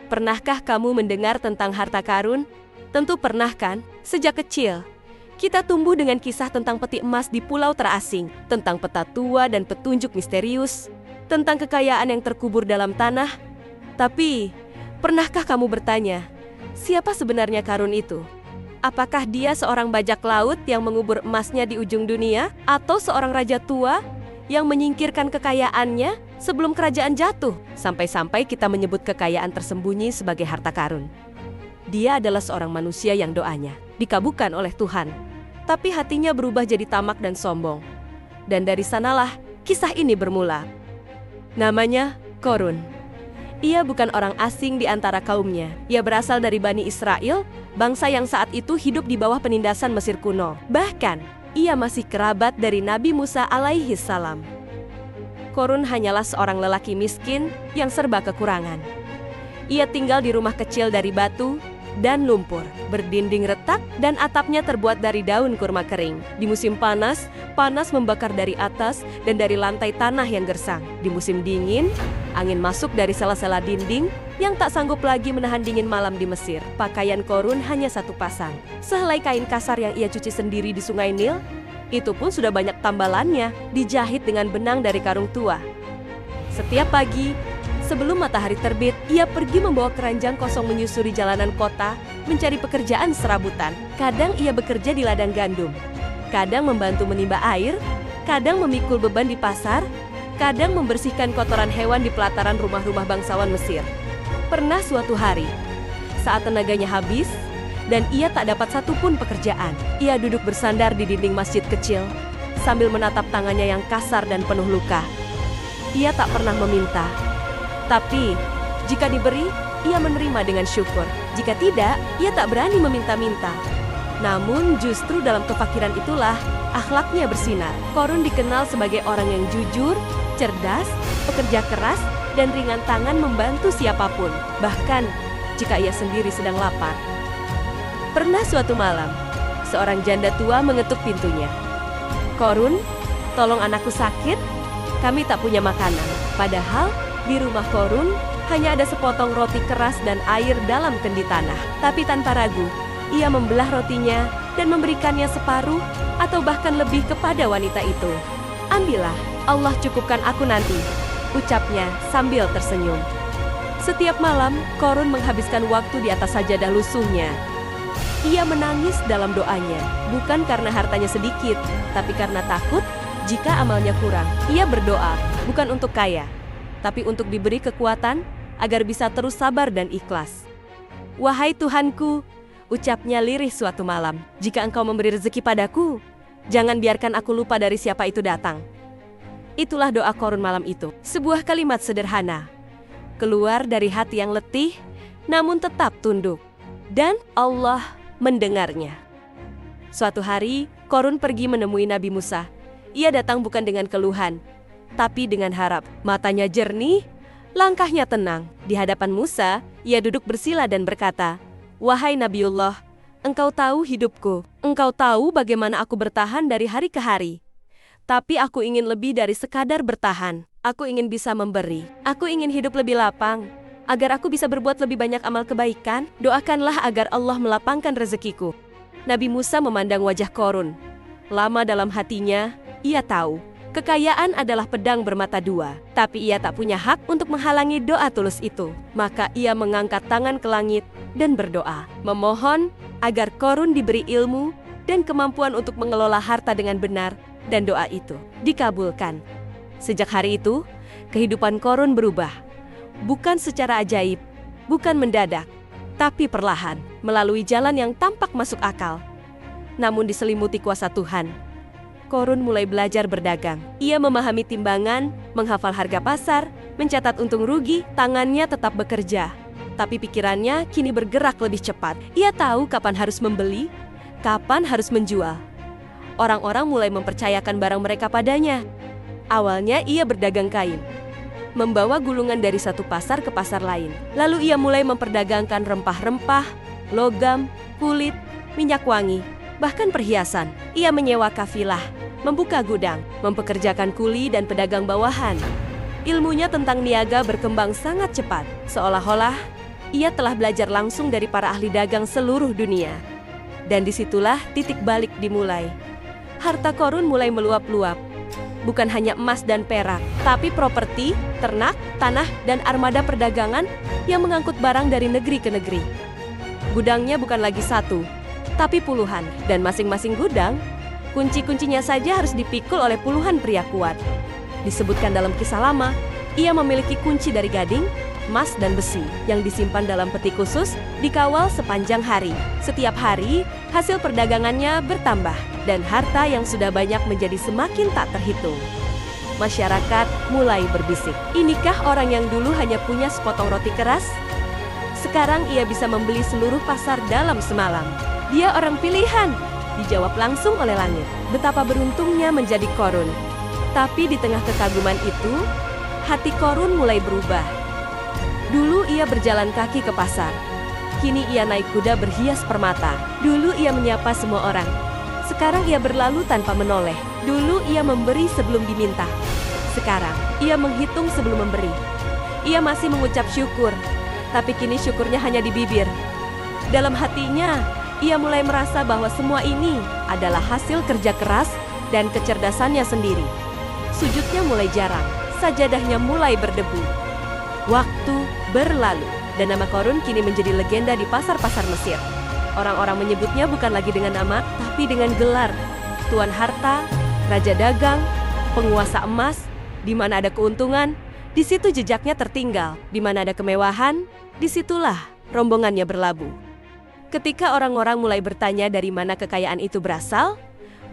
Pernahkah kamu mendengar tentang harta karun? Tentu pernah kan? Sejak kecil, kita tumbuh dengan kisah tentang peti emas di pulau terasing, tentang peta tua dan petunjuk misterius, tentang kekayaan yang terkubur dalam tanah. Tapi, pernahkah kamu bertanya, siapa sebenarnya karun itu? Apakah dia seorang bajak laut yang mengubur emasnya di ujung dunia? Atau seorang raja tua yang menyingkirkan kekayaannya sebelum kerajaan jatuh? Sampai-sampai kita menyebut kekayaan tersembunyi sebagai harta karun. Dia adalah seorang manusia yang doanya dikabulkan oleh Tuhan, tapi hatinya berubah jadi tamak dan sombong. Dan dari sanalah kisah ini bermula. Namanya Korun. Ia bukan orang asing di antara kaumnya. Ia berasal dari Bani Israel, bangsa yang saat itu hidup di bawah penindasan Mesir kuno. Bahkan, ia masih kerabat dari Nabi Musa alaihi salam. Korun hanyalah seorang lelaki miskin yang serba kekurangan. Ia tinggal di rumah kecil dari batu dan lumpur, berdinding retak dan atapnya terbuat dari daun kurma kering. Di musim panas, panas membakar dari atas dan dari lantai tanah yang gersang. Di musim dingin, angin masuk dari sela-sela dinding yang tak sanggup lagi menahan dingin malam di Mesir. Pakaian Korun hanya satu pasang, sehelai kain kasar yang ia cuci sendiri di Sungai Nil. Itu pun sudah banyak tambalannya, dijahit dengan benang dari karung tua. Setiap pagi, sebelum matahari terbit, ia pergi membawa keranjang kosong menyusuri jalanan kota, mencari pekerjaan serabutan. Kadang ia bekerja di ladang gandum, kadang membantu menimba air, kadang memikul beban di pasar, kadang membersihkan kotoran hewan di pelataran rumah-rumah bangsawan Mesir. Pernah suatu hari, saat tenaganya habis, dan ia tak dapat satupun pekerjaan, ia duduk bersandar di dinding masjid kecil, sambil menatap tangannya yang kasar dan penuh luka. Ia tak pernah meminta, tapi jika diberi, ia menerima dengan syukur. Jika tidak, ia tak berani meminta-minta. Namun justru dalam kefakiran itulah akhlaknya bersinar. Korun dikenal sebagai orang yang jujur, cerdas, pekerja keras, dan ringan tangan membantu siapapun, bahkan jika ia sendiri sedang lapar. Pernah suatu malam, seorang janda tua mengetuk pintunya. "Korun, tolong anakku sakit, kami tak punya makanan." Padahal di rumah Korun hanya ada sepotong roti keras dan air dalam kendi tanah. Tapi tanpa ragu, ia membelah rotinya dan memberikannya separuh atau bahkan lebih kepada wanita itu. "Ambillah, Allah cukupkan aku nanti," ucapnya sambil tersenyum. Setiap malam, Korun menghabiskan waktu di atas sajadah lusuhnya. Ia menangis dalam doanya, bukan karena hartanya sedikit, tapi karena takut jika amalnya kurang. Ia berdoa, bukan untuk kaya, tapi untuk diberi kekuatan agar bisa terus sabar dan ikhlas. "Wahai Tuhanku," ucapnya lirih suatu malam, "jika Engkau memberi rezeki padaku, jangan biarkan aku lupa dari siapa itu datang." Itulah doa Korun malam itu. Sebuah kalimat sederhana, keluar dari hati yang letih, namun tetap tunduk. Dan Allah mendengarnya. Suatu hari, Korun pergi menemui Nabi Musa. Ia datang bukan dengan keluhan, tapi dengan harap. Matanya jernih, langkahnya tenang. Di hadapan Musa, ia duduk bersila dan berkata, "Wahai Nabiullah, engkau tahu hidupku. Engkau tahu bagaimana aku bertahan dari hari ke hari. Tapi aku ingin lebih dari sekadar bertahan. Aku ingin bisa memberi. Aku ingin hidup lebih lapang. Agar aku bisa berbuat lebih banyak amal kebaikan, doakanlah agar Allah melapangkan rezekiku." Nabi Musa memandang wajah Korun. Lama dalam hatinya, ia tahu kekayaan adalah pedang bermata dua, tapi ia tak punya hak untuk menghalangi doa tulus itu. Maka ia mengangkat tangan ke langit dan berdoa, memohon agar Korun diberi ilmu dan kemampuan untuk mengelola harta dengan benar, dan doa itu dikabulkan. Sejak hari itu, kehidupan Korun berubah. Bukan secara ajaib, bukan mendadak, tapi perlahan, melalui jalan yang tampak masuk akal. Namun diselimuti kuasa Tuhan, Korun mulai belajar berdagang. Ia memahami timbangan, menghafal harga pasar, mencatat untung rugi. Tangannya tetap bekerja, tapi pikirannya kini bergerak lebih cepat. Ia tahu kapan harus membeli, kapan harus menjual. Orang-orang mulai mempercayakan barang mereka padanya. Awalnya ia berdagang kain, membawa gulungan dari satu pasar ke pasar lain. Lalu ia mulai memperdagangkan rempah-rempah, logam, kulit, minyak wangi, bahkan perhiasan. Ia menyewa kafilah, membuka gudang, mempekerjakan kuli dan pedagang bawahan. Ilmunya tentang niaga berkembang sangat cepat, seolah-olah Ia telah belajar langsung dari para ahli dagang seluruh dunia. Dan disitulah titik balik dimulai. Harta Korun mulai meluap-luap. Bukan hanya emas dan perak, tapi properti, ternak, tanah, dan armada perdagangan yang mengangkut barang dari negeri ke negeri. Gudangnya bukan lagi satu, tapi puluhan. Dan masing-masing gudang, kunci-kuncinya saja harus dipikul oleh puluhan pria kuat. Disebutkan dalam kisah lama, ia memiliki kunci dari gading, emas dan besi yang disimpan dalam peti khusus, dikawal sepanjang hari. Setiap hari, hasil perdagangannya bertambah dan harta yang sudah banyak menjadi semakin tak terhitung. Masyarakat mulai berbisik, inikah orang yang dulu hanya punya sepotong roti keras? Sekarang ia bisa membeli seluruh pasar dalam semalam. Dia orang pilihan, dijawab langsung oleh langit. Betapa beruntungnya menjadi Korun. Tapi di tengah kekaguman itu, hati Korun mulai berubah. Dulu ia berjalan kaki ke pasar. Kini ia naik kuda berhias permata. Dulu ia menyapa semua orang. Sekarang ia berlalu tanpa menoleh. Dulu ia memberi sebelum diminta. Sekarang ia menghitung sebelum memberi. Ia masih mengucap syukur, tapi kini syukurnya hanya di bibir. Dalam hatinya, ia mulai merasa bahwa semua ini adalah hasil kerja keras dan kecerdasannya sendiri. Sujudnya mulai jarang, sajadahnya mulai berdebu. Waktu berlalu, dan nama Korun kini menjadi legenda di pasar-pasar Mesir. Orang-orang menyebutnya bukan lagi dengan nama, tapi dengan gelar. Tuan Harta, Raja Dagang, Penguasa Emas. Di mana ada keuntungan, di situ jejaknya tertinggal. Di mana ada kemewahan, disitulah rombongannya berlabuh. Ketika orang-orang mulai bertanya dari mana kekayaan itu berasal,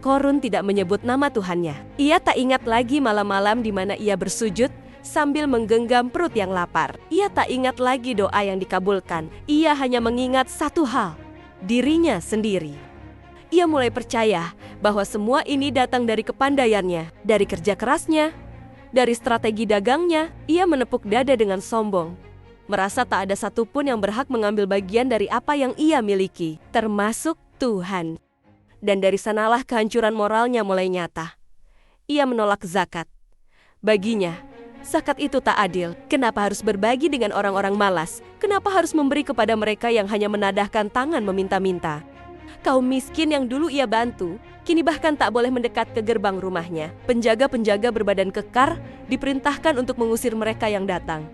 Korun tidak menyebut nama Tuhannya. Ia tak ingat lagi malam-malam di mana ia bersujud sambil menggenggam perut yang lapar. Ia tak ingat lagi doa yang dikabulkan. Ia hanya mengingat satu hal, dirinya sendiri. Ia mulai percaya bahwa semua ini datang dari kepandaiannya, dari kerja kerasnya, dari strategi dagangnya. Ia menepuk dada dengan sombong, merasa tak ada satupun yang berhak mengambil bagian dari apa yang ia miliki, termasuk Tuhan. Dan dari sanalah kehancuran moralnya mulai nyata. Ia menolak zakat. Baginya, zakat itu tak adil. Kenapa harus berbagi dengan orang-orang malas? Kenapa harus memberi kepada mereka yang hanya menadahkan tangan meminta-minta? Kaum miskin yang dulu ia bantu, kini bahkan tak boleh mendekat ke gerbang rumahnya. Penjaga-penjaga berbadan kekar diperintahkan untuk mengusir mereka yang datang.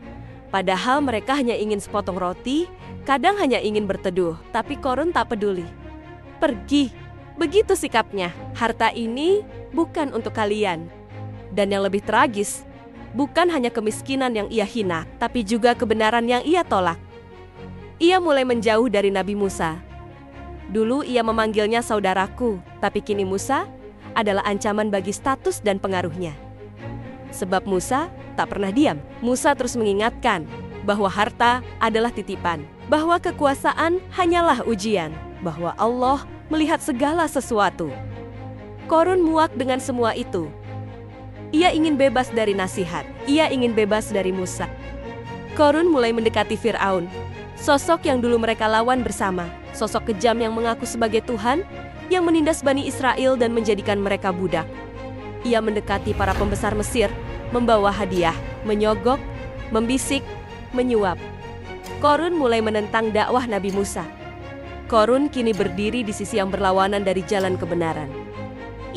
Padahal mereka hanya ingin sepotong roti, kadang hanya ingin berteduh. Tapi Korun tak peduli. Pergi. Begitu sikapnya. Harta ini bukan untuk kalian. Dan yang lebih tragis, bukan hanya kemiskinan yang ia hina, tapi juga kebenaran yang ia tolak. Ia mulai menjauh dari Nabi Musa. Dulu ia memanggilnya saudaraku, tapi kini Musa adalah ancaman bagi status dan pengaruhnya. Sebab Musa tak pernah diam. Musa terus mengingatkan bahwa harta adalah titipan, bahwa kekuasaan hanyalah ujian, bahwa Allah melihat segala sesuatu. Korun muak dengan semua itu. Ia ingin bebas dari nasihat. Ia ingin bebas dari Musa. Korun mulai mendekati Fir'aun, sosok yang dulu mereka lawan bersama. Sosok kejam yang mengaku sebagai Tuhan, yang menindas Bani Israel dan menjadikan mereka budak. Ia mendekati para pembesar Mesir, membawa hadiah, menyogok, membisik, menyuap. Korun mulai menentang dakwah Nabi Musa. Korun kini berdiri di sisi yang berlawanan dari jalan kebenaran.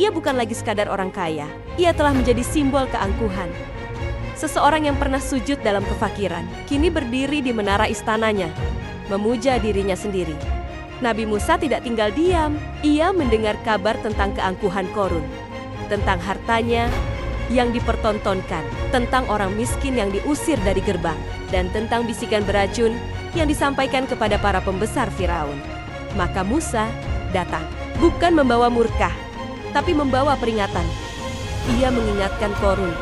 Ia bukan lagi sekadar orang kaya, ia telah menjadi simbol keangkuhan. Seseorang yang pernah sujud dalam kefakiran, kini berdiri di menara istananya, memuja dirinya sendiri. Nabi Musa tidak tinggal diam, ia mendengar kabar tentang keangkuhan Korun, tentang hartanya yang dipertontonkan, tentang orang miskin yang diusir dari gerbang, dan tentang bisikan beracun yang disampaikan kepada para pembesar Firaun. Maka Musa datang, bukan membawa murka, tapi membawa peringatan. Ia mengingatkan Korun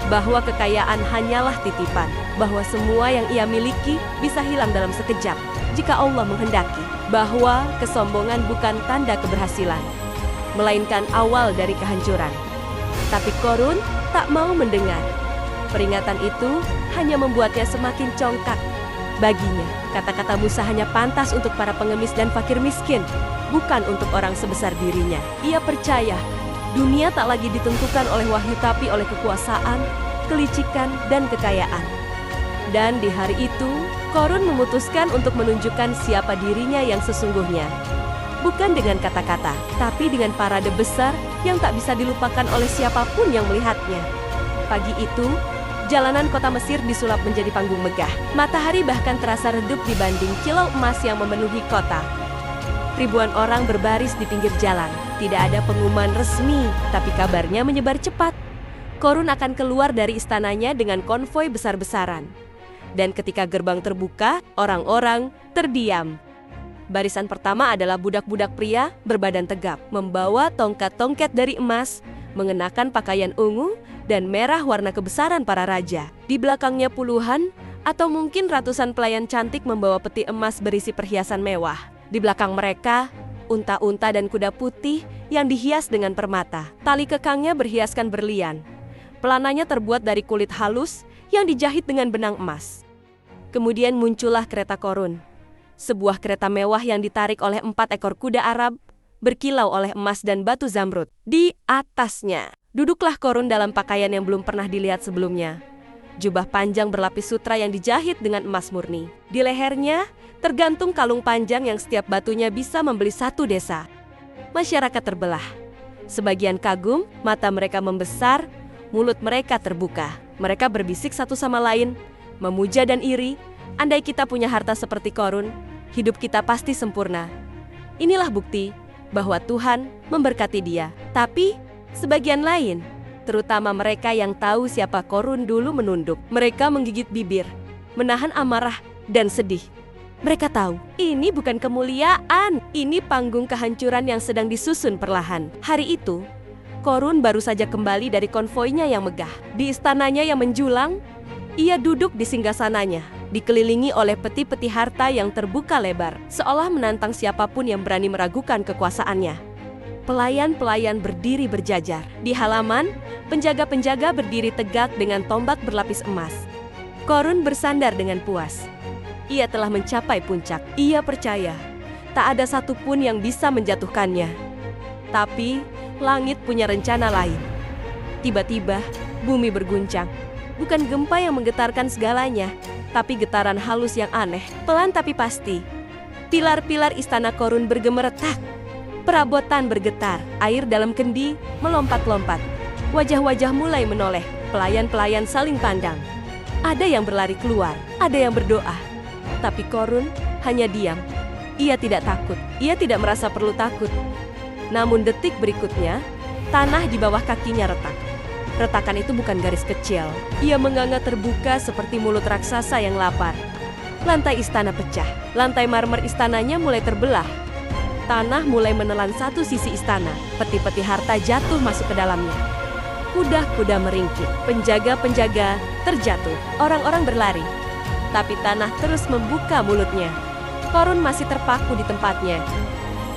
bahwa kekayaan hanyalah titipan, bahwa semua yang ia miliki bisa hilang dalam sekejap jika Allah menghendaki, bahwa kesombongan bukan tanda keberhasilan, melainkan awal dari kehancuran. Tapi Korun tak mau mendengar. Peringatan itu hanya membuatnya semakin congkak. Baginya, kata-kata Musa hanya pantas untuk para pengemis dan fakir miskin, bukan untuk orang sebesar dirinya. Ia percaya dunia tak lagi ditentukan oleh wahyu, tapi oleh kekuasaan, kelicikan, dan kekayaan. Dan di hari itu, Korun memutuskan untuk menunjukkan siapa dirinya yang sesungguhnya. Bukan dengan kata-kata, tapi dengan parade besar yang tak bisa dilupakan oleh siapapun yang melihatnya. Pagi itu, jalanan kota Mesir disulap menjadi panggung megah. Matahari bahkan terasa redup dibanding kilau emas yang memenuhi kota. Ribuan orang berbaris di pinggir jalan. Tidak ada pengumuman resmi, tapi kabarnya menyebar cepat. Korun akan keluar dari istananya dengan konvoi besar-besaran. Dan ketika gerbang terbuka, orang-orang terdiam. Barisan pertama adalah budak-budak pria berbadan tegap, membawa tongkat-tongkat dari emas, mengenakan pakaian ungu dan merah warna kebesaran para raja. Di belakangnya puluhan atau mungkin ratusan pelayan cantik membawa peti emas berisi perhiasan mewah. Di belakang mereka, unta-unta dan kuda putih yang dihias dengan permata. Tali kekangnya berhiaskan berlian. Pelananya terbuat dari kulit halus yang dijahit dengan benang emas. Kemudian muncullah kereta Korun. Sebuah kereta mewah yang ditarik oleh 4 ekor kuda Arab, berkilau oleh emas dan batu zamrud. Di atasnya, duduklah Korun dalam pakaian yang belum pernah dilihat sebelumnya. Jubah panjang berlapis sutra yang dijahit dengan emas murni. Di lehernya, tergantung kalung panjang yang setiap batunya bisa membeli 1 desa. Masyarakat terbelah. Sebagian kagum, mata mereka membesar, mulut mereka terbuka. Mereka berbisik satu sama lain, memuja dan iri. Andai kita punya harta seperti Korun, hidup kita pasti sempurna. Inilah bukti bahwa Tuhan memberkati dia. Tapi, sebagian lain, terutama mereka yang tahu siapa Korun dulu menunduk. Mereka menggigit bibir, menahan amarah dan sedih. Mereka tahu, ini bukan kemuliaan, ini panggung kehancuran yang sedang disusun perlahan. Hari itu, Korun baru saja kembali dari konvoinya yang megah. Di istananya yang menjulang, ia duduk di singgasananya, dikelilingi oleh peti-peti harta yang terbuka lebar, seolah menantang siapapun yang berani meragukan kekuasaannya. Pelayan-pelayan berdiri berjajar. Di halaman, penjaga-penjaga berdiri tegak dengan tombak berlapis emas. Korun bersandar dengan puas. Ia telah mencapai puncak. Ia percaya, tak ada satupun yang bisa menjatuhkannya. Tapi, langit punya rencana lain. Tiba-tiba, bumi berguncang. Bukan gempa yang menggetarkan segalanya, tapi getaran halus yang aneh, pelan tapi pasti. Pilar-pilar istana Korun bergemeretak. Perabotan bergetar, air dalam kendi melompat-lompat. Wajah-wajah mulai menoleh, pelayan-pelayan saling pandang. Ada yang berlari keluar, ada yang berdoa. Tapi Korun hanya diam. Ia tidak takut, ia tidak merasa perlu takut. Namun detik berikutnya, tanah di bawah kakinya retak. Retakan itu bukan garis kecil. Ia menganga terbuka seperti mulut raksasa yang lapar. Lantai istana pecah. Lantai marmer istananya mulai terbelah. Tanah mulai menelan satu sisi istana. Peti-peti harta jatuh masuk ke dalamnya. Kuda-kuda meringkik. Penjaga-penjaga terjatuh. Orang-orang berlari. Tapi tanah terus membuka mulutnya. Korun masih terpaku di tempatnya.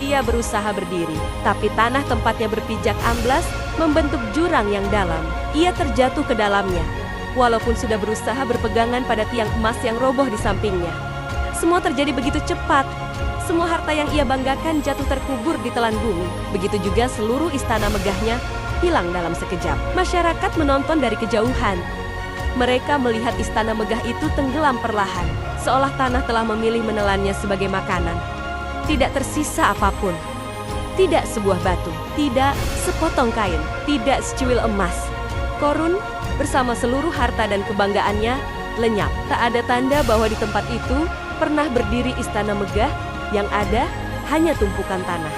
Ia berusaha berdiri, tapi tanah tempatnya berpijak amblas, membentuk jurang yang dalam. Ia terjatuh ke dalamnya, walaupun sudah berusaha berpegangan pada tiang emas yang roboh di sampingnya. Semua terjadi begitu cepat. Semua harta yang ia banggakan jatuh terkubur di telan bumi. Begitu juga seluruh istana megahnya hilang dalam sekejap. Masyarakat menonton dari kejauhan. Mereka melihat istana megah itu tenggelam perlahan, seolah tanah telah memilih menelannya sebagai makanan. Tidak tersisa apapun. Tidak sebuah batu, tidak sepotong kain, tidak secuil emas. Korun bersama seluruh harta dan kebanggaannya lenyap. Tak ada tanda bahwa di tempat itu pernah berdiri istana megah. Yang ada hanya tumpukan tanah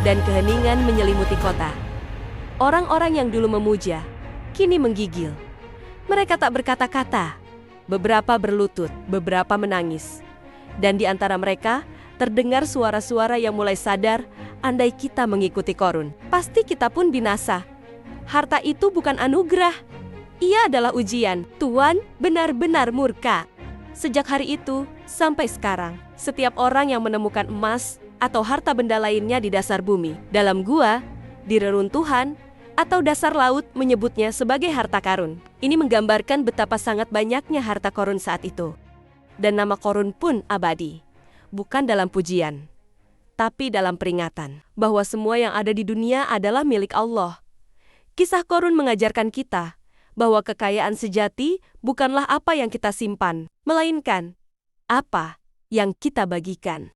dan keheningan menyelimuti kota. Orang-orang yang dulu memuja kini menggigil. Mereka tak berkata-kata. Beberapa berlutut, beberapa menangis. Dan di antara mereka terdengar suara-suara yang mulai sadar, andai kita mengikuti Korun, pasti kita pun binasa. Harta itu bukan anugerah. Ia adalah ujian. Tuan benar-benar murka. Sejak hari itu sampai sekarang, setiap orang yang menemukan emas atau harta benda lainnya di dasar bumi, dalam gua, di reruntuhan, atau dasar laut menyebutnya sebagai harta karun. Ini menggambarkan betapa sangat banyaknya harta Korun saat itu. Dan nama Korun pun abadi. Bukan dalam pujian, tapi dalam peringatan bahwa semua yang ada di dunia adalah milik Allah. Kisah Korun mengajarkan kita bahwa kekayaan sejati bukanlah apa yang kita simpan, melainkan apa yang kita bagikan.